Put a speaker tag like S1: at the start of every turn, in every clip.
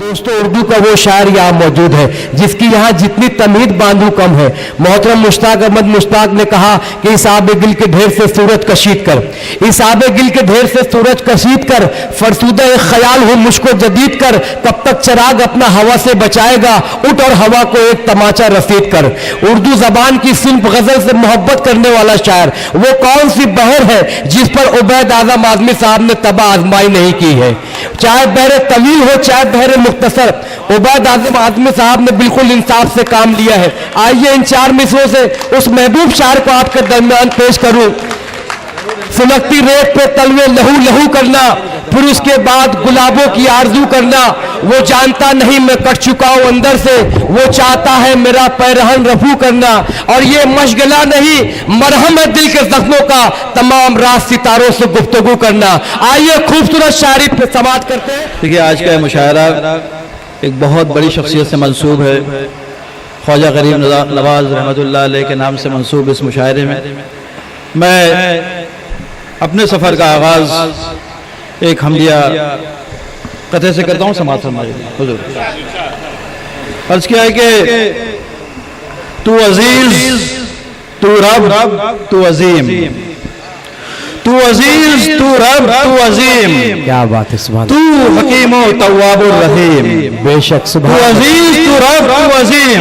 S1: दोस्तों उर्दू का वो शायर यहाँ मौजूद है जिसकी यहाँ जितनी तमीद बांधू कम है। मोहतरम मुश्ताक अहमद मुश्ताक ने कहा कि इस आब गिल के ढेर से सूरज कशीद कर, इस आब गिल के ढेर से सूरज कशीद कर, फरसूदा एक ख्याल हो मुझको जदीद कर, कब तक चिराग अपना हवा से बचाएगा, उठ और हवा को एक तमाचा रसीद कर। उर्दू जबान की सिंफ गजल से मोहब्बत करने वाला शायर वो कौन सी बहर है जिस पर उबैद आजम आदमी साहब ने तबाह आजमाई नहीं की है। चाहे बहरे तवील हो चाहे बहरे मुख्तसर, उबैद आजम आदमी साहब ने बिल्कुल इंसाफ से काम लिया है। आइए इन चार मिसरों से उस महबूब शायर को आपके दरमियान पेश करूं। सुलगती रेत पे तलवे लहू लहू करना, फिर उसके बाद गुलाबों की आरजू करना। वो जानता नहीं मैं कट चुका हूं अंदर से, वो चाहता है मेरा पैरहन रफू करना। और ये मशगला नहीं मरहम है दिल के जख्मों का, तमाम रात सितारों से गुफ्तगू करना। आइए खूबसूरत शायरी पे समाप्त करते हैं।
S2: देखिए आज का मुशायरा एक बहुत बड़ी शख्सियत से मंसूब है। ख्वाजा गरीब नवाज रहमतुल्लाह अलैह के नाम से मंसूब इस मुशायरे में मैं अपने सफ़र का आगाज़ एक हमदिया कथे से करता हूँ। समाज फरमाइए हुजूर। अर्ज़ किया है कि तू अजीज़, तू रब, तू अजीम, तू अजीज़, तू रब, तू अजीम।
S1: क्या बात है, सुभान
S2: तू हकीम व तव्वाबुर रहीम।
S1: बेशक
S2: तू अजीज़, तू रब, तू अजीम,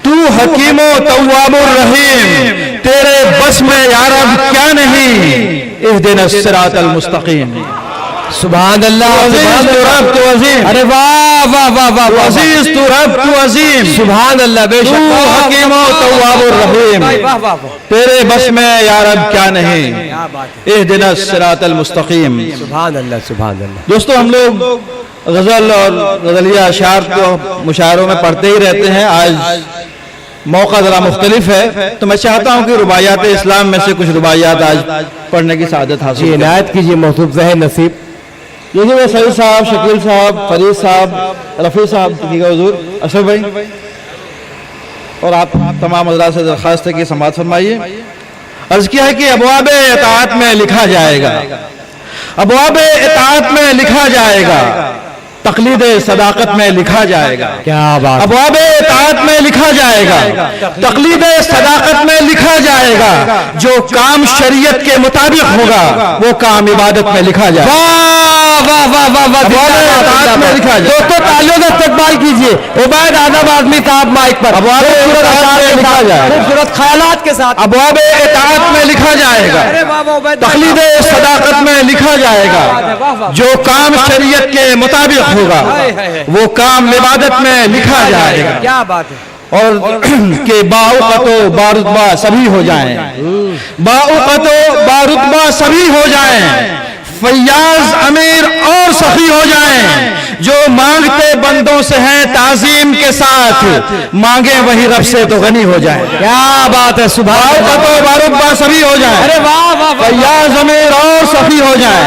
S2: तू हकीम व तव्वाबुर रहीम। तेरे बस में या रब क्या नहीं, इहदिनस सिरातल मुस्तकीम।
S1: सुभान अल्लाह,
S2: अजीज़ तू रब तू अजीम।
S1: अरे वाह वाह वाह वाह,
S2: अजीज़ तू रब तू अजीम।
S1: सुभान अल्लाह, बेशक
S2: तू हकीम व तव्वाबुर रहीम। तेरे बस में या रब क्या नहीं, इहदिनस सिरातल मुस्तकीम।
S1: सुभान अल्लाह, सुभान अल्लाह।
S2: दोस्तों हम लोग गज़ल और गज़लिया अशार को मुशायरों में पढ़ते ही रहते हैं। आज मौका ज़रा मुख्तलिफ है तो मैं चाहता हूँ कि रुबायात इस्लाम में से कुछ रुबायात आज पढ़ने की सआदत हासिल
S1: जी इनायत कीजिए मौसूफ ज़हन नसीब।
S2: ये जो सईद साहब, शकील साहब, फरीद साहब, रफ़ी साहब ठीक है हुजूर, अशरफ भाई और आप तमाम हज़रात से दरख्वास्त है कि समाअत फरमाइए। अर्ज़ किया है कि अबवाब इताअत में लिखा जाएगा, अबवाब इताअत में लिखा जाएगा, तक़लीद सदाकत में लिखा जाएगा।
S1: क्या बात।
S2: अबवाब इताअत में लिखा जाएगा, तक़लीद सदाकत में लिखा जाएगा। जो काम शरीयत के मुताबिक होगा वो काम इबादत में लिखा जाएगा।
S1: वाह वाह वाह वाह,
S2: इताअत में लिखा जाएगा।
S1: दोस्तों तालियों का इस्तकबाल कीजिए उबैद आजम आदमी साहब माइक पर।
S2: अबवाब इताअत में लिखा जाएगा,
S1: खूबसूरत ख्यालात के साथ।
S2: अबवाब इताअत में लिखा जाएगा, तक़लीद सदाकत में लिखा जाएगा। जो काम शरीयत के मुताबिक होगा वो काम इबादत में लिखा जाएगा।
S1: क्या बात है।
S2: और के बाउक़तो बारुतबा सभी हो जाएं, बाउक़तो बारुतबा सभी हो जाएं, फैयाज अमीर और सखी हो जाएं। जो मांगते बंदों से हैं ताजीम के साथ, मांगे वही रब से तो गनी हो जाएं।
S1: क्या बात है, सुभान अल्लाह।
S2: बाउक़तो बारुतबा सभी हो जाएं,
S1: अरे वाह वाह वाह,
S2: फैयाज अमीर और सखी हो जाएं,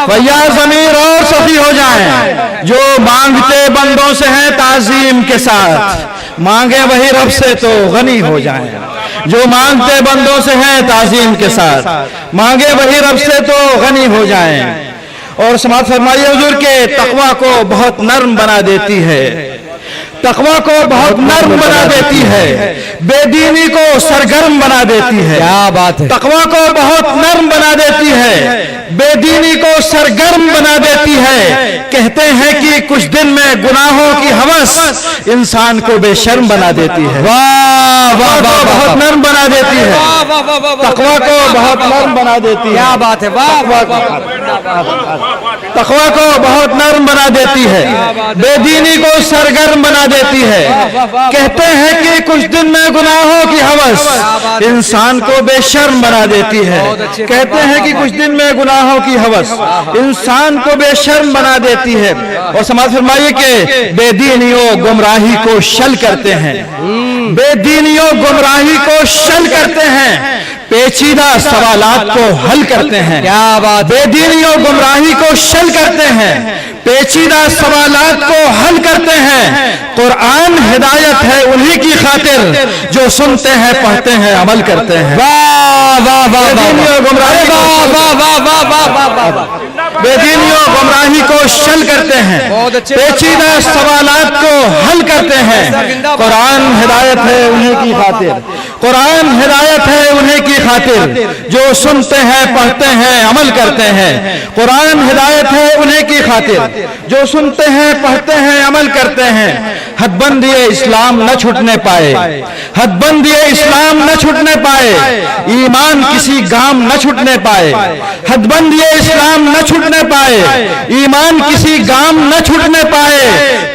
S2: फैयाज अमीर और सखी हो जाएं। जो मांगते बंदों से हैं ताजीम के साथ, मांगे वही रब से तो गनी हो जाएं। जो मांगते बंदों से हैं ताजीम के साथ, मांगे वही रब से तो गनी हो जाएं। और समाअत फरमाइए हुजूर के तकवा को बहुत नर्म बना देती है, तकवा को बहुत नर्म बना देती है, बेदीनी को सरगर्म बना देती है।
S1: क्या बात है।
S2: तकवा को बहुत नर्म बना देती है, बेदीनी को सरगर्म बना देती है। कहते हैं कि कुछ दिन में गुनाहों की हवस इंसान को बेशर्म बना देती है।
S1: वाह वाह वाह,
S2: बहुत नर्म बना देती है, तकवा को बहुत नर्म बना देती है।
S1: क्या बात है। वाह
S2: तकवा को बहुत नर्म बना देती है, बेदीनी को सरगर्म बना देती है। कहते हैं कि कुछ दिन में गुनाहों की हवस इंसान को बेशर्म बना देती है। कहते हैं कि कुछ दिन में गुनाहों की हवस इंसान को बेशर्म बना देती है। और समाअत फरमाइए कि बेदीनियों गुमराही को शल करते हैं, बेदीनियों गुमराही को शल करते हैं। پیچیدہ سوالات کو حل کرتے ہیں،
S1: کیا بات،
S2: بے دینی اور گمراہی کو شل کرتے ہیں، پیچیدہ سوالات کو حل کرتے ہیں۔ قرآن ہدایت ہے انہی کی خاطر جو سنتے ہیں، پڑھتے ہیں، عمل کرتے ہیں۔
S1: واہ واہ واہ،
S2: بے دینی اور گمراہی کو
S1: واہ واہ واہ واہ واہ،
S2: بے دینی اور گمراہی کو شل کرتے ہیں، پیچیدہ سوالات کو حل کرتے ہیں۔ قرآن ہدایت ہے انہی کی خاطر، قرآن ہدایت ہے انہی کی خاطر جو سنتے ہیں، پڑھتے ہیں، عمل کرتے ہیں۔ قرآن ہدایت ہے انہی کی خاطر جو سنتے ہیں، پڑھتے ہیں، عمل کرتے ہیں۔ حد بندی اسلام نہ چھٹنے پائے، حد بندی اسلام نہ چھٹنے پائے، ایمان کسی گام نہ چھٹنے پائے، حد بندی اسلام نہ چھٹنے پائے، ایمان کسی گام نہ چھٹنے پائے۔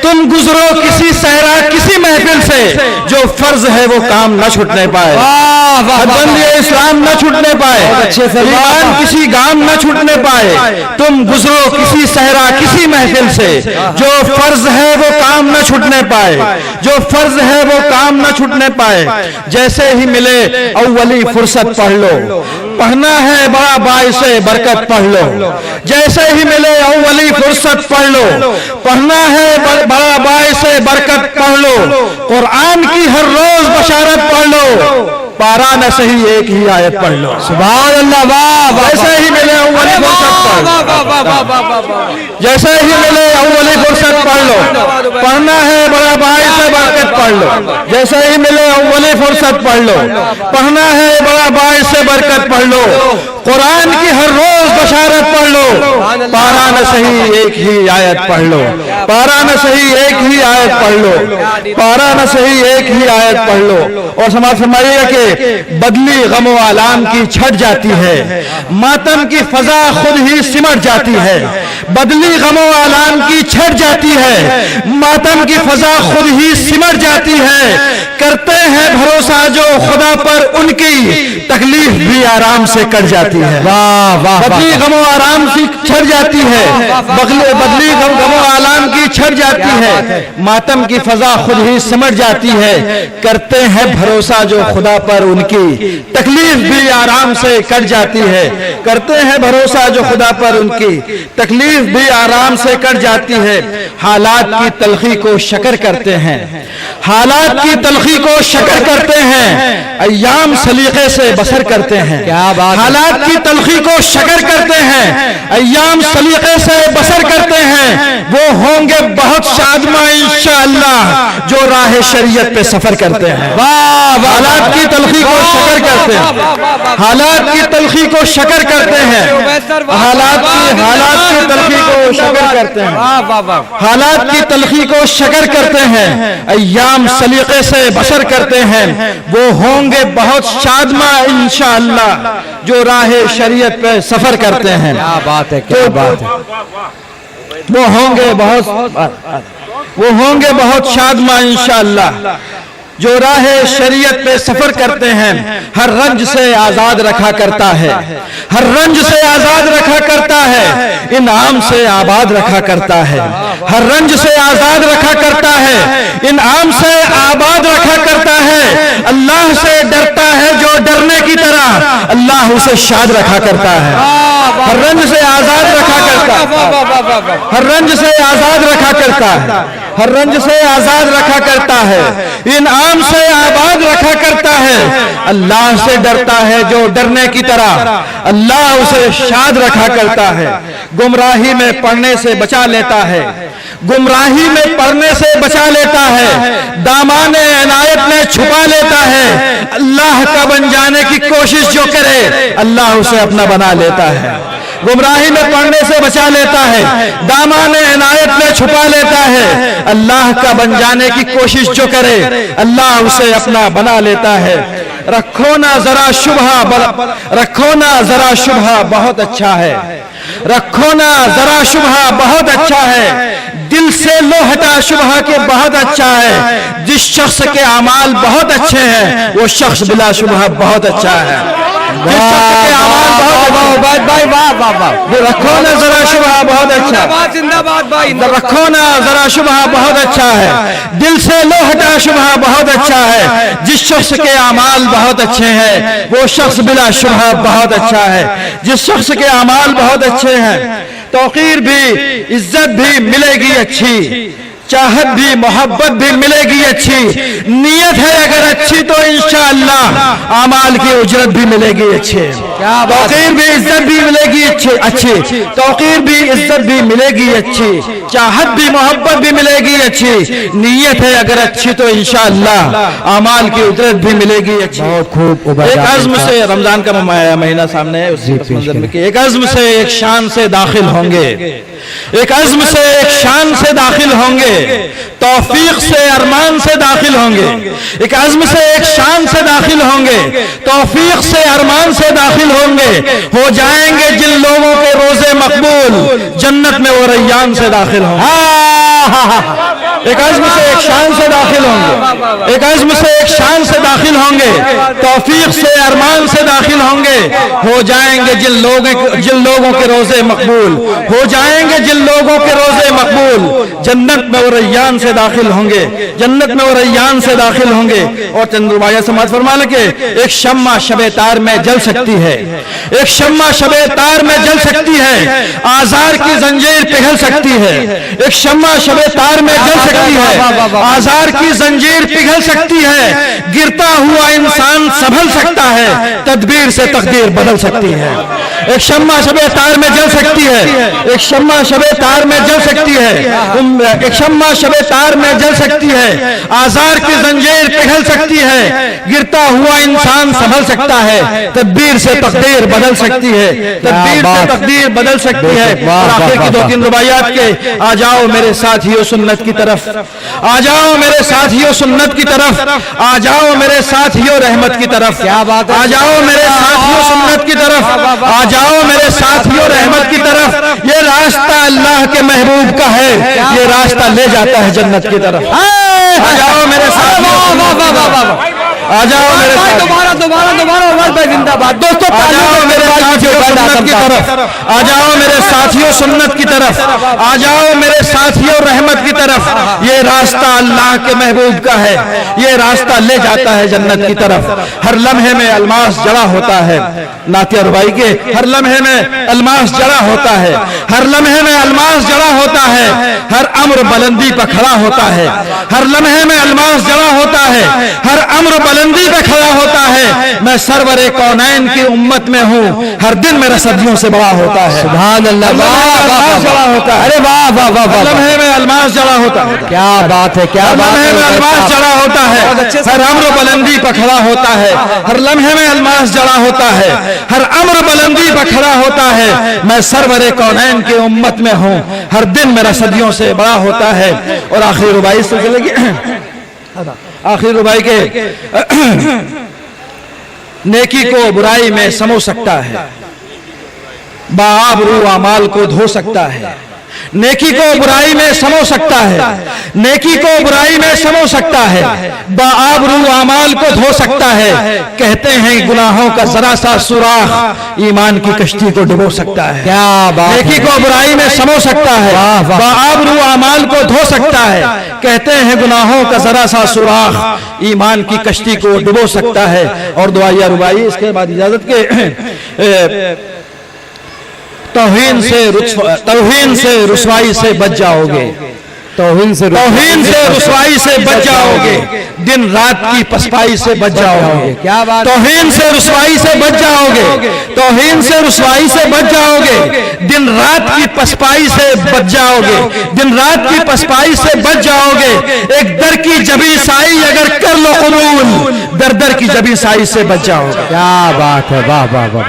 S2: تم گزرو کسی صحرا کسی محفل سے، جو فرض ہے وہ کام نہ چھٹنے پائے، حد بندی اسلام نہ چھٹنے پائے، ایمان کسی گام نہ چھٹنے پائے۔ تم گزرو کسی صحرا کسی محفل سے، جو فرض ہے وہ کام نہ چھٹنے پائے، جو فرض ہے وہ کام نہ چھٹنے پائے۔ جیسے ہی ملے اولی فرصت پڑھ لو، پڑھنا ہے بڑا باعث برکت پڑھ لو۔ جیسے ہی ملے اولی فرصت پڑھ لو، پڑھنا ہے بڑا باعث برکت پڑھ لو۔ قرآن کی ہر روز بشارت پڑھ لو، پارا نہ صحیح ایک ہی آیت پڑھ لو۔
S1: سبحان اللہ، واہ واہ،
S2: جیسے ہی ملے اولی فرصت پڑھ لو، جیسے ہی ملے اولی فرصت پڑھ لو، پڑھنا ہے بڑا باعث برکت پڑھ لو۔ جیسے ہی ملے اولی فرصت پڑھ لو، پڑھنا ہے بڑا باعث برکت پڑھ لو۔ قرآن کی ہر روز بشارت پڑھ لو، پارا نہ صحیح ایک ہی آیت پڑھ لو، پارا نہ صحیح ایک ہی آیت پڑھ لو، پارا نہ صحیح ایک ہی آیت پڑھ لو۔ اور سماعت فرمائیے کہ بدلی غم و آلام کی چھٹ جاتی ہے، ماتم کی فضا خود ہی سمٹ جاتی ہے۔ بدلی غم و آلام کی چھٹ جاتی ہے، ماتم کی فضا خود ہی سمٹ جاتی ہے۔ کرتے ہیں بھروسہ جو خدا پر ان کی، تکلیف بھی آرام سے کٹ جاتی ہے۔ بدلی غم و آرام کی چھٹ جاتی ہے، بدلی غم و آلام کی چھٹ جاتی ہے، ماتم کی فضا خود ہی سمٹ جاتی ہے۔ کرتے ہیں بھروسہ جو خدا پر ان کی، تکلیف بھی آرام سے کٹ جاتی ہے۔ کرتے ہیں بھروسہ جو خدا پر ان کی، تکلیف بھی آرام سے کٹ جاتی ہے۔ حالات کی تلخی کو شکر کرتے ہیں، حالات کی تلخی کو شکر کرتے ہیں، ایام سلیقے سے بسر کرتے ہیں۔
S1: کیا بات،
S2: حالات کی تلخی کو شکر کرتے ہیں، ایام سلیقے سے بسر کرتے ہیں۔ وہ ہوں گے بہت شادماں انشاءاللہ جو راہ شریعت پہ سفر کرتے ہیں۔ حالات کی تلخی کو شکر کرتے ہیں، حالات کی تلخی کو شکر کرتے ہیں، حالات کی تلخی کو شکر کرتے ہیں، حالات کی تلخی کو شکر کرتے ہیں، ایام سلیقے سے بسر کرتے ہیں۔ وہ ہوں گے بہت شادماں انشاءاللہ جو راہ شریعت پہ سفر کرتے ہیں۔
S1: کیا بات ہے، کیا بات ہے،
S2: وہ ہوں گے بہت شادماں انشاءاللہ جو راہ شریعت پہ سفر کرتے ہیں۔ ہر رنج سے آزاد رکھا کرتا ہے، ہر رنج سے آزاد رکھا کرتا ہے، انعام سے آباد رکھا کرتا ہے، ہر رنج سے آزاد رکھا کرتا ہے، انعام سے آباد رکھا کرتا ہے۔ اللہ سے ڈرتا ہے جو ڈرنے کی طرح، اللہ اسے شاد رکھا کرتا ہے۔ ہر رنج سے آزاد رکھا کرتا ہے، ہر رنج سے آزاد رکھا کرتا ہے، ہر رنج سے آزاد رکھا کرتا ہے، انعام سے آباد رکھا کرتا ہے۔ اللہ سے ڈرتا ہے جو ڈرنے کی طرح، اللہ اسے شاد رکھا کرتا ہے۔ گمراہی میں پڑنے سے بچا لیتا ہے، گمراہی میں پڑنے سے بچا لیتا ہے، دامان عنایت میں چھپا لیتا ہے۔ اللہ کا بن جانے کی کوشش جو کرے، اللہ اسے اپنا بنا لیتا ہے۔ گمراہی میں پڑنے سے بچا لیتا ہے، دامان عنایت میں چھپا لیتا ہے۔ اللہ کا بن جانے کی کوشش جو کرے، اللہ اسے اپنا بنا لیتا ہے۔ رکھو نا ذرا شبہ، رکھو نا ذرا شبہ بہت اچھا ہے، رکھو نا ذرا شبہ بہت اچھا ہے، دل سے لو ہٹا شبہ کے بہت اچھا ہے۔ جس شخص کے اعمال بہت اچھے ہیں وہ شخص بلا شبہ بہت اچھا ہے۔ जिस शख्स के अमाल बहुत
S1: भाई वाह वाह वाह,
S2: रखो ना जरा शुबहा बहुत अच्छा है,
S1: जिंदाबाद भाई,
S2: रखो ना जरा शुबहा बहुत अच्छा है, दिल से लो हटा शुबहा बहुत अच्छा है, जिस शख्स के अमाल बहुत अच्छे हैं वो शख्स बिला शुबहा बहुत अच्छा है, जिस शख्स के अमाल बहुत अच्छे हैं तौकीर भी इज्जत भी मिलेगी अच्छी, चाहत भी मोहब्बत भी मिलेगी अच्छी, नीयत है अगर अच्छी तो इंशाअल्लाह आमाल की उजरत भी मिलेगी अच्छी, तौकीर भी इज्जत भी मिलेगी अच्छी, तौकीर भी इज्जत भी मिलेगी अच्छी, चाहत भी मोहब्बत भी मिलेगी अच्छी, नीयत है अगर अच्छी तो इंशाअल्लाह आमाल की उजरत भी मिलेगी अच्छी।
S1: बहुत खूब।
S2: एक अज़्म से, रमजान का महीना सामने है, उस मंजर में कि एक अज़्म से एक शान से दाखिल होंगे, एक अज़्म से एक शान से दाखिल होंगे, तौफीक से अरमान से दाखिल होंगे, एक अज़्म से एक शान से दाखिल होंगे, तौफीक से अरमान से दाखिल होंगे, हो जाएंगे जिन लोगों के रोजे मकबूल जन्नत में वो रैयान से दाखिल होंगे। एक अज़्म से एक शान से दाखिल होंगे, एक अज़्म से एक शान से दाखिल होंगे, तौफीक से अरमान से दाखिल होंगे, हो जाएंगे जिन लोगों के रोजे मकबूल, हो जाएंगे जिन लोगों के रोजे मकबूल जन्नत में वो रैयान से दाखिल होंगे, जन्नत में वो रैयान से दाखिल होंगे। और चंद्रबाया समाज फरमा के एक शम्मा शबे तार में जल सकती है, एक शम्मा शबे तार में जल सकती है, आज़ार की जंजीर पिघल सकती है, एक शम्मा शबे तार में जल सकती है, आज़ार की जंजीर पिघल सकती है, गिरता हुआ इंसान संभल सकता है, तदबीर से तकदीर बदल सकती है। एक शम्मा शबे तार में जल सकती है, एक शम्मा शबे तार में जल सकती है, एक शम्मा शबे तार में जल सकती है, आज़ार की जंजीर पिघल सकती है, गिरता हुआ इंसान संभल सकता है, तदबीर से तकदीर बदल सकती है, तदबीर से तकदीर बदल सकती है। और आखिर की दो तीन रुबायात के, आ जाओ मेरे साथियों सुन्नत की तरफ, आ जाओ मेरे साथियों सुन्नत की तरफ, आ जाओ मेरे साथियों रहमत की तरफ,
S1: क्या बात है,
S2: आ जाओ मेरे साथियों सुन्नत की तरफ, आ जाओ मेरे साथियों रहमत की तरफ, ये रास्ता अल्लाह के महबूब का है, ये रास्ता ले जाता है जन्नत की तरफ। आ जाओ मेरे साथियों, आ जाओ मेरे
S1: दोबारा दोबारा दोबारा उमर भाई जिंदाबाद। दोस्तों
S2: आ जाओ मेरे साथियों सुन्नत की तरफ, आ जाओ मेरे साथियों सुन्नत की तरफ, आ जाओ मेरे साथियों रहमत की तरफ, ये रास्ता अल्लाह के महबूब का है, ये रास्ता ले जाता है जन्नत की तरफ। हर लम्हे में अलमास जड़ा होता है, नातिया रुबाई के हर लम्हे में अलमास जड़ा होता है, हर लम्हे में अलमास जड़ा होता है, हर अम्र बुलंदी पर खड़ा होता है, हर लम्हे में अलमास जड़ा होता है, हर अम्र बुलंदी पे खड़ा होता है। मैं सरवरे कौनैन की उम्मत में हूँ, हर दिन मेरा सदियों से बड़ा होता है।
S1: सुभान अल्लाह,
S2: अलमास जड़ा होता है,
S1: अरे वाह वाह वाह वाह,
S2: लम्हे में अलमास जड़ा होता है,
S1: क्या बात है, क्या बात
S2: लम्हे में अलमास जड़ा होता है, हर अम्र बुलंदी पर खड़ा होता है, हर लम्हे में अलमास जड़ा होता है, हर अम्र बुलंदी पर खड़ा होता है। मैं सरवरे कौनैन की उम्मत में हूँ, हर दिन मेरा सदियों से बड़ा होता है। और आखिरी रुबाई से चलेगी, आखिरी रुबाई के नेकी को बुराई में समो सकता है, बाबरू अमाल को धो सकता है, नेकी को बुराई में समो सकता है, नेकी को बुराई में समो सकता है, बाबरू अमाल को धो सकता है। कहते हैं गुनाहों का जरा सा सुराख ईमान की कश्ती को डुबो सकता है।
S1: क्या बात,
S2: नेकी को बुराई में समो सकता है, बाबरू अमाल को धो सकता है। कहते हैं गुनाहों का जरा सा सुराख ईमान की कश्ती को डुबो सकता है। और दुआया रुबाई, इसके बाद इजाजत के, तौहीन से रुसवाई से बच जाओगे, तौहीन से रुसवाई से बच जाओगे, दिन रात की पसपाई से बच जाओगे।
S1: क्या बात,
S2: तौहीन से रुसवाई से बच जाओगे, तौहीन से रुसवाई से बच जाओगे, दिन रात की पसपाई से बच जाओगे, दिन रात की पसपाई से बच जाओगे। एक दर की जबी साई अगर कर लो कबूल, दर दर की जबी साई से बच जाओगे।
S1: क्या बात है, वाह वाह वाह।